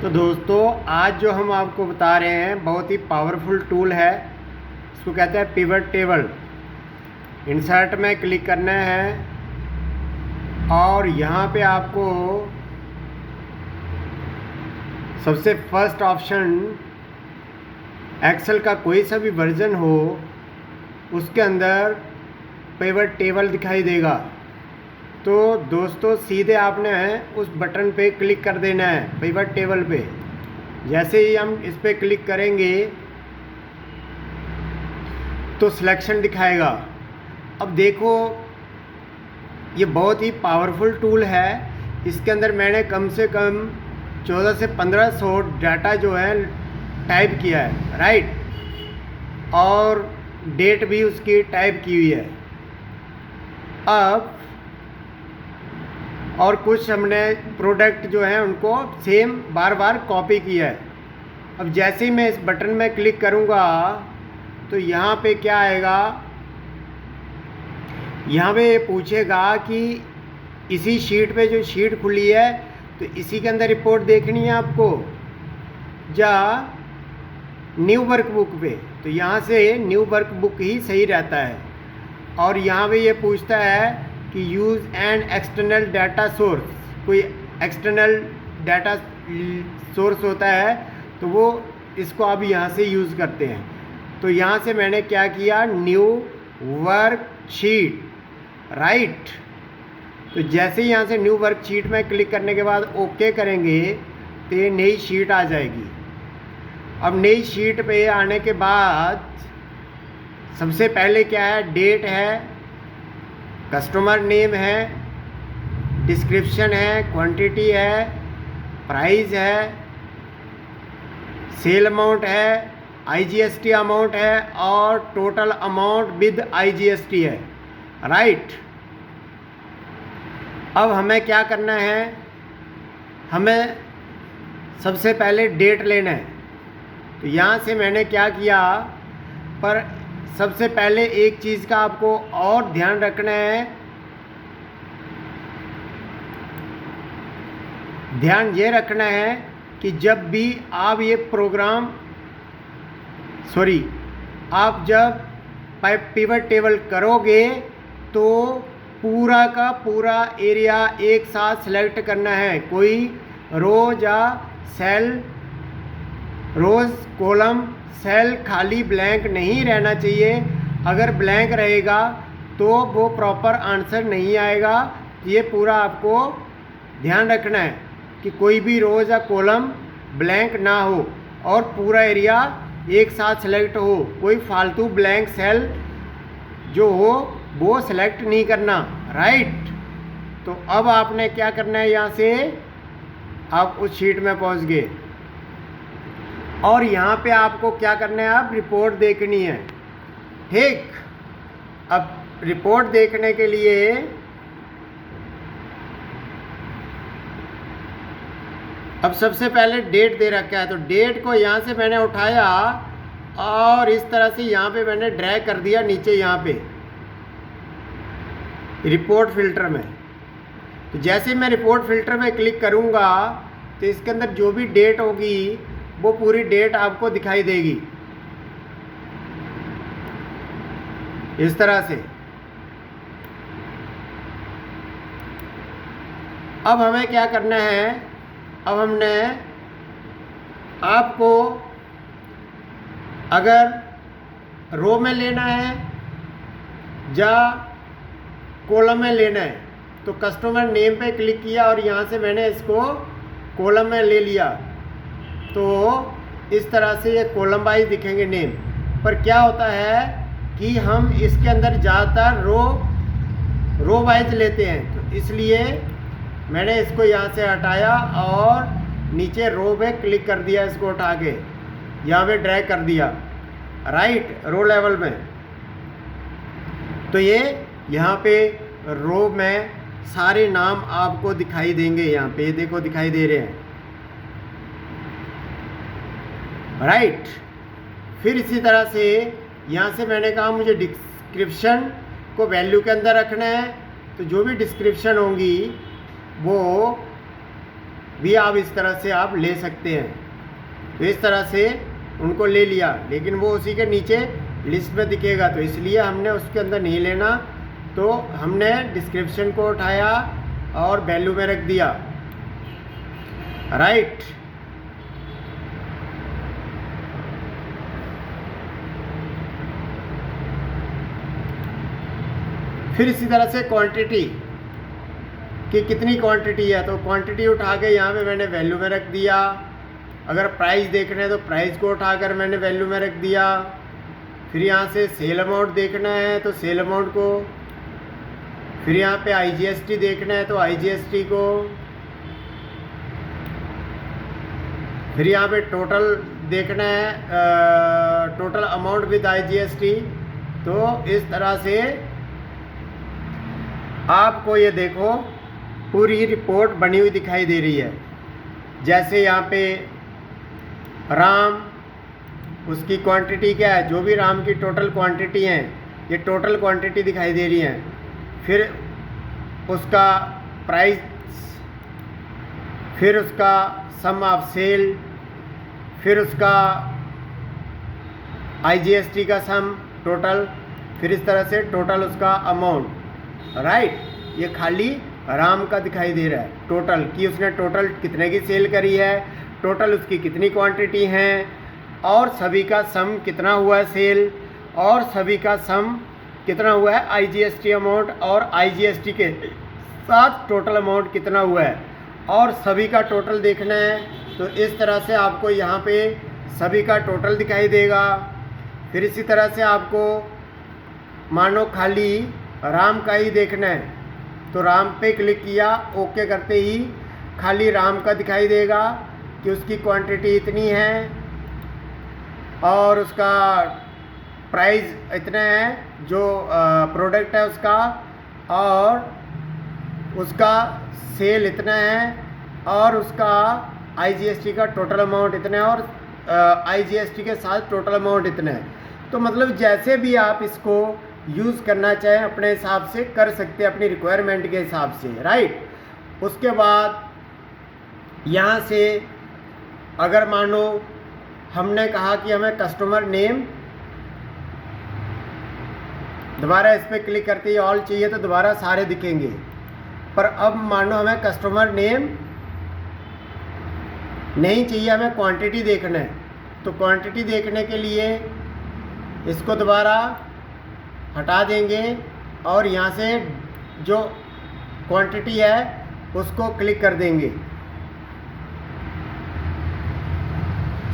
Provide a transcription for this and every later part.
तो दोस्तों आज जो हम आपको बता रहे हैं बहुत ही पावरफुल टूल है। इसको कहते हैं पिवट टेबल। इंसर्ट में क्लिक करना है और यहाँ पे आपको सबसे फर्स्ट ऑप्शन एक्सेल का कोई सा भी वर्जन हो उसके अंदर पिवट टेबल दिखाई देगा। तो दोस्तों सीधे आपने उस बटन पे क्लिक कर देना है पिवट टेबल पे। जैसे ही हम इस पे क्लिक करेंगे तो सिलेक्शन दिखाएगा। अब देखो ये बहुत ही पावरफुल टूल है। इसके अंदर मैंने कम से कम 1400 से 1500 डाटा जो है टाइप किया है, राइट, और डेट भी उसकी टाइप की हुई है। अब और कुछ हमने प्रोडक्ट जो हैं उनको सेम बार बार कॉपी किया है। अब जैसे ही मैं इस बटन में क्लिक करूंगा तो यहाँ पे क्या आएगा, यहाँ पे ये पूछेगा कि इसी शीट पे जो शीट खुली है तो इसी के अंदर रिपोर्ट देखनी है आपको या न्यू वर्कबुक पे। तो यहाँ से न्यू वर्कबुक ही सही रहता है। और यहाँ पे ये पूछता है कि use and external data source, कोई एक्सटर्नल डाटा सोर्स होता है तो वो इसको आप यहाँ से यूज़ करते हैं। तो यहाँ से मैंने क्या किया, न्यू वर्कशीट, राइट। तो जैसे ही यहाँ से न्यू वर्कशीट में क्लिक करने के बाद ओके करेंगे तो ये नई शीट आ जाएगी। अब नई शीट पे आने के बाद सबसे पहले क्या है, डेट है, कस्टमर नेम है, डिस्क्रिप्शन है, क्वांटिटी है, प्राइस है, सेल अमाउंट है, आईजीएसटी अमाउंट है और टोटल अमाउंट विद आईजीएसटी है, राइट। अब हमें क्या करना है, हमें सबसे पहले डेट लेना है। तो यहाँ से मैंने क्या किया, पर सबसे पहले एक चीज़ का आपको और ध्यान रखना है, ध्यान ये रखना है कि जब भी आप ये प्रोग्राम आप जब पिवट टेबल करोगे तो पूरा का पूरा एरिया एक साथ सेलेक्ट करना है। कोई रोज या सेल, रोज कॉलम सेल खाली ब्लैंक नहीं रहना चाहिए। अगर ब्लैंक रहेगा तो वो प्रॉपर आंसर नहीं आएगा। ये पूरा आपको ध्यान रखना है कि कोई भी रोज या कॉलम ब्लैंक ना हो और पूरा एरिया एक साथ सेलेक्ट हो। कोई फालतू ब्लैंक सेल जो हो वो सेलेक्ट नहीं करना, राइट। तो अब आपने क्या करना है, यहाँ से आप उस शीट में पहुँच गए और यहाँ पे आपको क्या करना है, आप रिपोर्ट देखनी है, ठीक। अब रिपोर्ट देखने के लिए अब सबसे पहले डेट दे रखा है तो डेट को यहाँ से मैंने उठाया और इस तरह से यहाँ पे मैंने ड्रैग कर दिया नीचे, यहाँ पे रिपोर्ट फिल्टर में। तो जैसे मैं रिपोर्ट फिल्टर में क्लिक करूँगा तो इसके अंदर जो भी डेट होगी वो पूरी डेट आपको दिखाई देगी इस तरह से। अब हमें क्या करना है, अब हमने आपको अगर रो में लेना है या कॉलम में लेना है तो कस्टमर नेम पे क्लिक किया और यहाँ से मैंने इसको कॉलम में ले लिया। तो इस तरह से ये कॉलम वाइज दिखेंगे नेम। पर क्या होता है कि हम इसके अंदर ज़्यादातर रो वाइज लेते हैं, तो इसलिए मैंने इसको यहाँ से हटाया और नीचे रो में क्लिक कर दिया, इसको उठा के यहाँ पे ड्रैग कर दिया, राइट, रो लेवल में। तो ये यहाँ पे रो में सारे नाम आपको दिखाई देंगे, यहाँ पे ये देखो दिखाई दे रहे हैं, राइट। फिर इसी तरह से यहाँ से मैंने कहा मुझे डिस्क्रिप्शन को वैल्यू के अंदर रखना है, तो जो भी डिस्क्रिप्शन होंगी वो भी आप इस तरह से आप ले सकते हैं। तो इस तरह से उनको ले लिया, लेकिन वो उसी के नीचे लिस्ट में दिखेगा, तो इसलिए हमने उसके अंदर नहीं लेना। तो हमने डिस्क्रिप्शन को उठाया और वैल्यू में रख दिया, राइट। फिर इसी तरह से क्वांटिटी कि कितनी क्वांटिटी है, तो क्वांटिटी उठा के यहाँ पे मैंने वैल्यू में रख दिया। अगर प्राइस देखना है तो प्राइस को उठाकर मैंने वैल्यू में रख दिया। फिर यहाँ से सेल अमाउंट देखना है तो सेल अमाउंट को, फिर यहाँ पे IGST देखना है तो IGST को, फिर यहाँ पे टोटल देखना है, टोटल अमाउंट विद IGST। तो इस तरह से आपको ये देखो पूरी रिपोर्ट बनी हुई दिखाई दे रही है। जैसे यहाँ पे राम, उसकी क्वांटिटी क्या है, जो भी राम की टोटल क्वांटिटी है, ये टोटल क्वांटिटी दिखाई दे रही है। फिर उसका प्राइस, फिर उसका सम ऑफ सेल, फिर उसका IGST का सम टोटल, फिर इस तरह से टोटल उसका अमाउंट, राइट। ये खाली राम का दिखाई दे रहा है टोटल, कि उसने टोटल कितने की सेल करी है, टोटल उसकी कितनी क्वांटिटी है, और सभी का सम कितना हुआ है सेल, और सभी का सम कितना हुआ है IGST अमाउंट, और IGST के साथ टोटल अमाउंट कितना हुआ है, और सभी का टोटल देखना है। तो इस तरह से आपको यहाँ पे सभी का टोटल दिखाई देगा। फिर इसी तरह से आपको मानो खाली राम का ही देखना है, तो राम पे क्लिक किया, ओके करते ही खाली राम का दिखाई देगा कि उसकी क्वांटिटी इतनी है और उसका प्राइस इतना है, जो प्रोडक्ट है उसका, और उसका सेल इतना है, और उसका IGST का टोटल अमाउंट इतना है, और IGST के साथ टोटल अमाउंट इतना है। तो मतलब जैसे भी आप इसको यूज़ करना चाहें अपने हिसाब से कर सकते हैं, अपनी रिक्वायरमेंट के हिसाब से, राइट। उसके बाद यहाँ से अगर मानो हमने कहा कि हमें कस्टमर नेम, दोबारा इस पर क्लिक करते ही ऑल चाहिए तो दोबारा सारे दिखेंगे। पर अब मानो हमें कस्टमर नेम नहीं चाहिए, हमें क्वांटिटी देखना है। तो क्वांटिटी देखने के लिए इसको दोबारा हटा देंगे और यहाँ से जो क्वांटिटी है उसको क्लिक कर देंगे,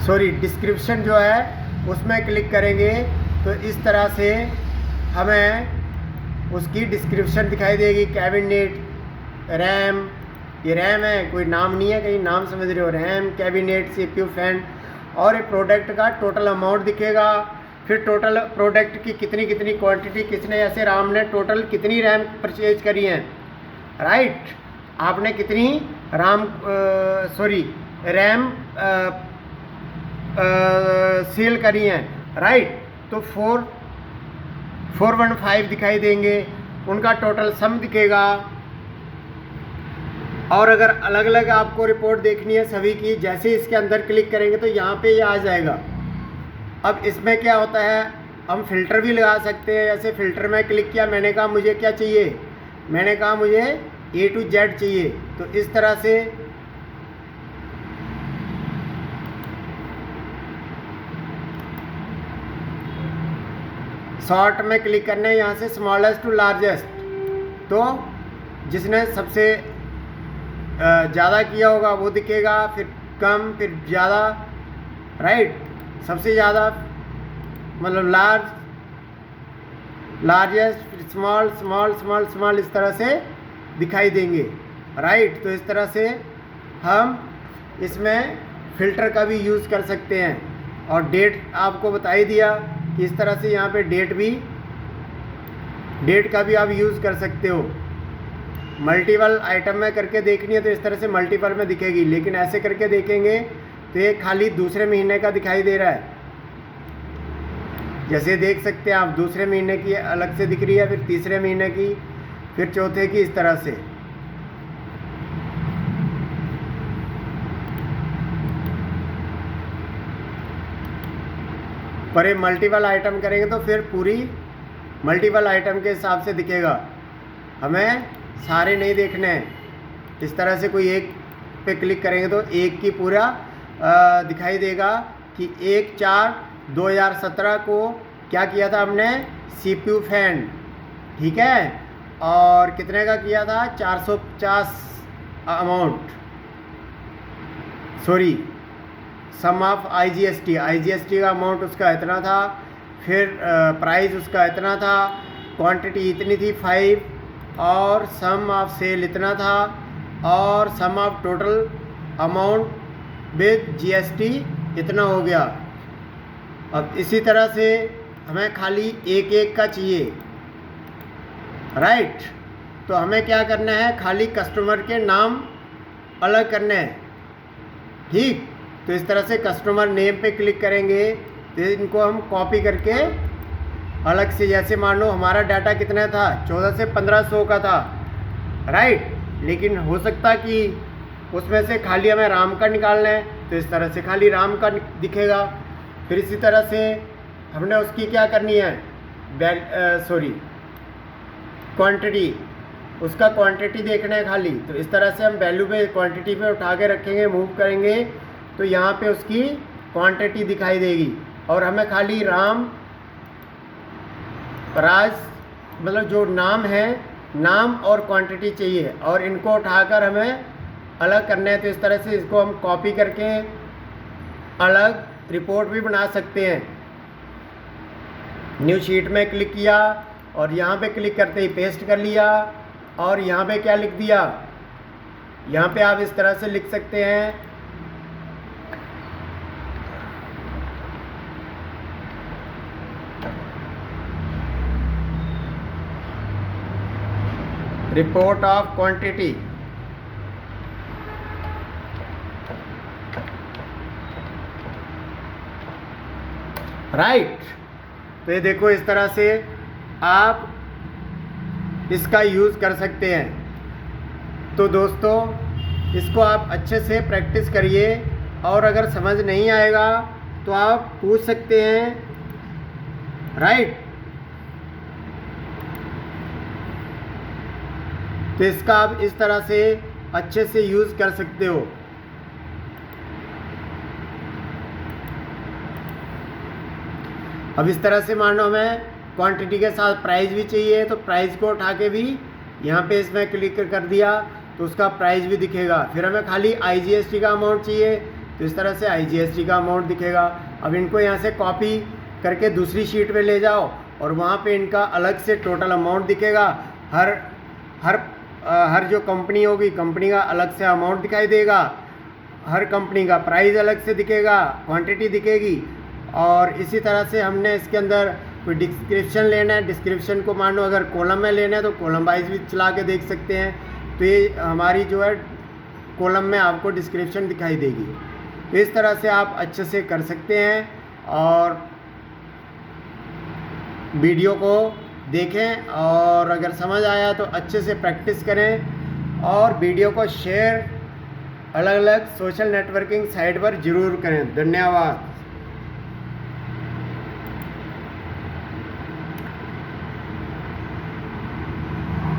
सॉरी डिस्क्रिप्शन जो है उसमें क्लिक करेंगे। तो इस तरह से हमें उसकी डिस्क्रिप्शन दिखाई देगी। कैबिनेट, रैम, ये रैम है, कोई नाम नहीं है, कहीं नाम समझ रहे हो, रैम, कैबिनेट, CPU, फैन, और ये प्रोडक्ट का टोटल अमाउंट दिखेगा। फिर टोटल प्रोडक्ट की कितनी कितनी क्वांटिटी, किसने, ऐसे राम ने टोटल कितनी रैम परचेज करी है, राइट। आपने कितनी रैम सेल करी हैं, राइट। तो 415 दिखाई देंगे, उनका टोटल सम दिखेगा। और अगर अलग अलग आपको रिपोर्ट देखनी है सभी की, जैसे इसके अंदर क्लिक करेंगे तो यहाँ पे ये आ जाएगा। अब इसमें क्या होता है, हम फ़िल्टर भी लगा सकते हैं। जैसे फ़िल्टर में क्लिक किया, मैंने कहा मुझे क्या चाहिए, मैंने कहा मुझे A to Z चाहिए। तो इस तरह से शॉर्ट में क्लिक करना है, यहाँ से स्मॉलेस्ट टू लार्जेस्ट। तो जिसने सबसे ज़्यादा किया होगा वो दिखेगा, फिर कम, फिर ज़्यादा, राइट। सबसे ज़्यादा मतलब लार्जेस्ट, फिर स्मॉल स्मॉल स्मॉल स्मॉल, इस तरह से दिखाई देंगे, राइट। तो इस तरह से हम इसमें फ़िल्टर का भी यूज़ कर सकते हैं। और डेट आपको बता ही दिया कि इस तरह से यहाँ पे डेट का भी आप यूज़ कर सकते हो। मल्टीपल आइटम में करके देखनी है तो इस तरह से मल्टीपल में दिखेगी, लेकिन ऐसे करके देखेंगे तो ये खाली दूसरे महीने का दिखाई दे रहा है। जैसे देख सकते हैं आप, दूसरे महीने की अलग से दिख रही है, फिर तीसरे महीने की, फिर चौथे की, इस तरह से। पर ये मल्टीपल आइटम करेंगे तो फिर पूरी मल्टीपल आइटम के हिसाब से दिखेगा, हमें सारे नहीं देखने हैं। इस तरह से कोई एक पे क्लिक करेंगे तो एक की पूरा दिखाई देगा कि 1/4/2017 को क्या किया था हमने, CPU फैन, ठीक है, और कितने का किया था, 450 amount, sorry sum of IGST का अमाउंट उसका इतना था, फिर प्राइस उसका इतना था, क्वांटिटी इतनी थी 5, और सम ऑफ सेल इतना था, और sum of total amount with GST इतना हो गया। अब इसी तरह से हमें खाली एक एक का चाहिए, राइट। तो हमें क्या करना है, खाली कस्टमर के नाम अलग करने हैं, ठीक। तो इस तरह से कस्टमर नेम पे क्लिक करेंगे तो इनको हम कॉपी करके अलग से, जैसे मान लो हमारा डाटा कितना था, 14 से 1500 का था, राइट, लेकिन हो सकता कि उसमें से खाली हमें राम का निकालना है, तो इस तरह से खाली राम का दिखेगा। फिर इसी तरह से हमने उसकी क्या करनी है, क्वांटिटी, उसका क्वांटिटी देखना है खाली। तो इस तरह से हम वैल्यू पे क्वांटिटी पे उठा के रखेंगे, मूव करेंगे तो यहाँ पे उसकी क्वांटिटी दिखाई देगी, और हमें खाली राज मतलब जो नाम है, नाम और क्वांटिटी चाहिए, और इनको उठाकर हमें अलग करना है। तो इस तरह से इसको हम कॉपी करके अलग रिपोर्ट भी बना सकते हैं। न्यू शीट में क्लिक किया और यहाँ पे क्लिक करते ही पेस्ट कर लिया, और यहाँ पे क्या लिख दिया, यहाँ पे आप इस तरह से लिख सकते हैं, रिपोर्ट ऑफ क्वांटिटी, राइट। तो ये देखो, इस तरह से आप इसका यूज़ कर सकते हैं। तो दोस्तों, इसको आप अच्छे से प्रैक्टिस करिए, और अगर समझ नहीं आएगा तो आप पूछ सकते हैं, राइट। तो इसका आप इस तरह से अच्छे से यूज़ कर सकते हो। अब इस तरह से मान लो हमें क्वांटिटी के साथ प्राइस भी चाहिए, तो प्राइस को उठा के भी यहाँ पे इसमें क्लिक कर दिया तो उसका प्राइस भी दिखेगा। फिर हमें खाली IGST का अमाउंट चाहिए, तो इस तरह से IGST का अमाउंट दिखेगा। अब इनको यहाँ से कॉपी करके दूसरी शीट पे ले जाओ, और वहाँ पे इनका अलग से टोटल अमाउंट दिखेगा। हर जो कंपनी होगी, कंपनी का अलग से अमाउंट दिखाई देगा, हर कंपनी का प्राइस अलग से दिखेगा, क्वांटिटी दिखेगी। और इसी तरह से हमने इसके अंदर कोई डिस्क्रिप्शन लेना है, डिस्क्रिप्शन को मान लो अगर कॉलम में लेना है तो कॉलम वाइज भी चला के देख सकते हैं। तो ये हमारी जो है कॉलम में आपको डिस्क्रिप्शन दिखाई देगी। तो इस तरह से आप अच्छे से कर सकते हैं, और वीडियो को देखें, और अगर समझ आया तो अच्छे से प्रैक्टिस करें, और वीडियो को शेयर अलग अलग सोशल नेटवर्किंग साइट पर ज़रूर करें। धन्यवाद।